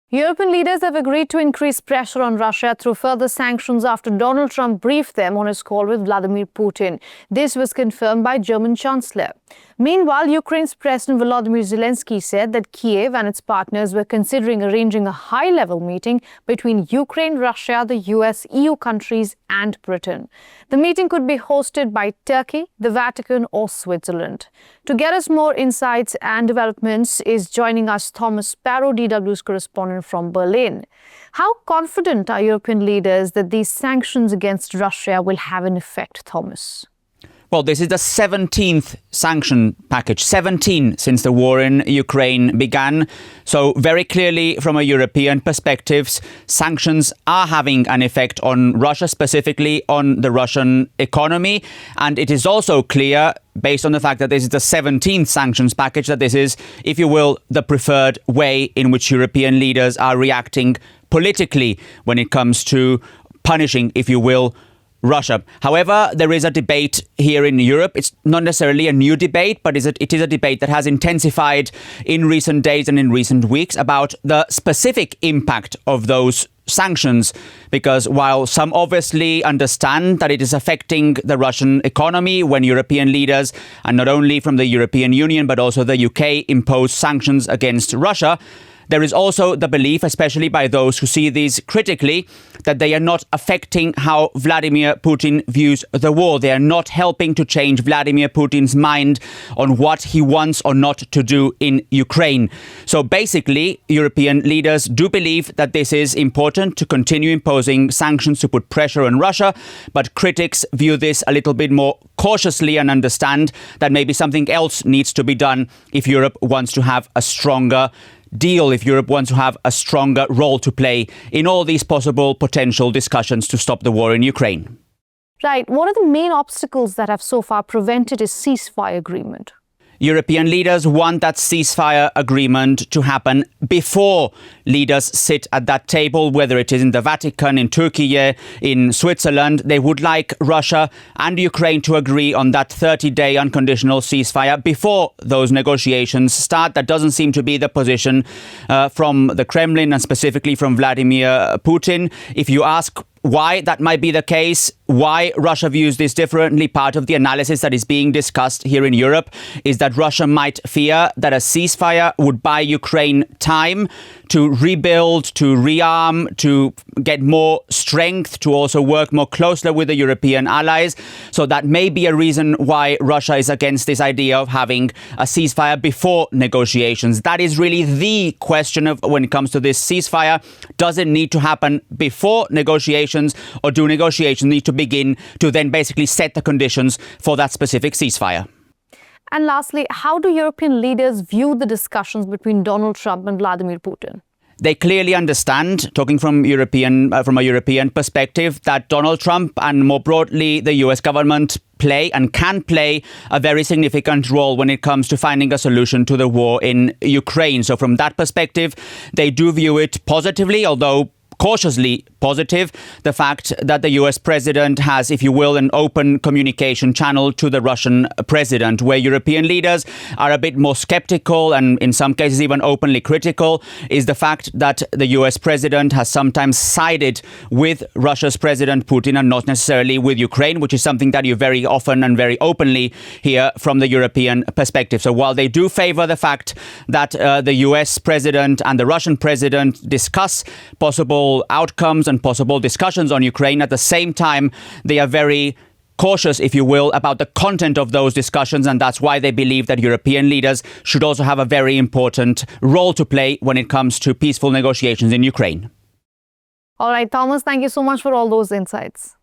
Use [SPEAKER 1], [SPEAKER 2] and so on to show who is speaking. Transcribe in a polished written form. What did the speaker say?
[SPEAKER 1] European leaders have agreed to increase pressure on Russia through further sanctions after Donald Trump briefed them on his call with Vladimir Putin. This was confirmed by German Chancellor. Meanwhile, Ukraine's President Volodymyr Zelensky said that Kiev and its partners were considering arranging a high-level meeting between Ukraine, Russia, the US, EU countries and Britain. The meeting could be hosted by Turkey, the Vatican or Switzerland. To get us more insights and developments is joining us Thomas Sparrow, DW's correspondent from Berlin. How confident are European leaders that these sanctions against Russia will have an effect, Thomas?
[SPEAKER 2] Well, this is the 17th sanction package, 17 since the war in Ukraine began. So very clearly, from a European perspective, sanctions are having an effect on Russia, specifically on the Russian economy. And it is also clear, based on the fact that this is the 17th sanctions package, that this is, if you will, the preferred way in which European leaders are reacting politically when it comes to punishing, if you will, Russia. However, there is a debate here in Europe. It's not necessarily a new debate, but it is a debate that has intensified in recent days and in recent weeks about the specific impact of those sanctions. Because while some obviously understand that it is affecting the Russian economy when European leaders, and not only from the European Union, but also the UK, impose sanctions against Russia, there is also the belief, especially by those who see these critically, that they are not affecting how Vladimir Putin views the war. They are not helping to change Vladimir Putin's mind on what he wants or not to do in Ukraine. So basically, European leaders do believe that this is important to continue imposing sanctions to put pressure on Russia, but critics view this a little bit more cautiously and understand that maybe something else needs to be done if Europe wants to have a stronger deal, if Europe wants to have a stronger role to play in all these possible potential discussions to stop the war in Ukraine.
[SPEAKER 1] Right. What are the main obstacles that have so far prevented a ceasefire agreement?
[SPEAKER 2] European leaders want that ceasefire agreement to happen before leaders sit at that table, whether it is in the Vatican, in Turkey, in Switzerland. They would like Russia and Ukraine to agree on that 30-day unconditional ceasefire before those negotiations start. That doesn't seem to be the position from the Kremlin and specifically from Vladimir Putin. If you ask why that might be the case, why Russia views this differently, part of the analysis that is being discussed here in Europe is that Russia might fear that a ceasefire would buy Ukraine time to rebuild, to rearm, to get more strength, to also work more closely with the European allies. So that may be a reason why Russia is against this idea of having a ceasefire before negotiations. That is really the question of when it comes to this ceasefire. Does it need to happen before negotiations, or do negotiations need to begin to then basically set the conditions for that specific ceasefire?
[SPEAKER 1] And lastly, how do European leaders view the discussions between Donald Trump and Vladimir Putin?
[SPEAKER 2] They clearly understand, talking from a European perspective, that Donald Trump and more broadly the US government play and can play a very significant role when it comes to finding a solution to the war in Ukraine. So from that perspective, they do view it positively, although cautiously positive, the fact that the US president has, if you will, an open communication channel to the Russian president. Where European leaders are a bit more skeptical and in some cases even openly critical is the fact that the US president has sometimes sided with Russia's President Putin and not necessarily with Ukraine, which is something that you very often and very openly hear from the European perspective. So while they do favor the fact that the US president and the Russian president discuss possible outcomes and possible discussions on Ukraine, at the same time, they are very cautious, if you will, about the content of those discussions. And that's why they believe that European leaders should also have a very important role to play when it comes to peaceful negotiations in Ukraine.
[SPEAKER 1] All right, Thomas, thank you so much for all those insights.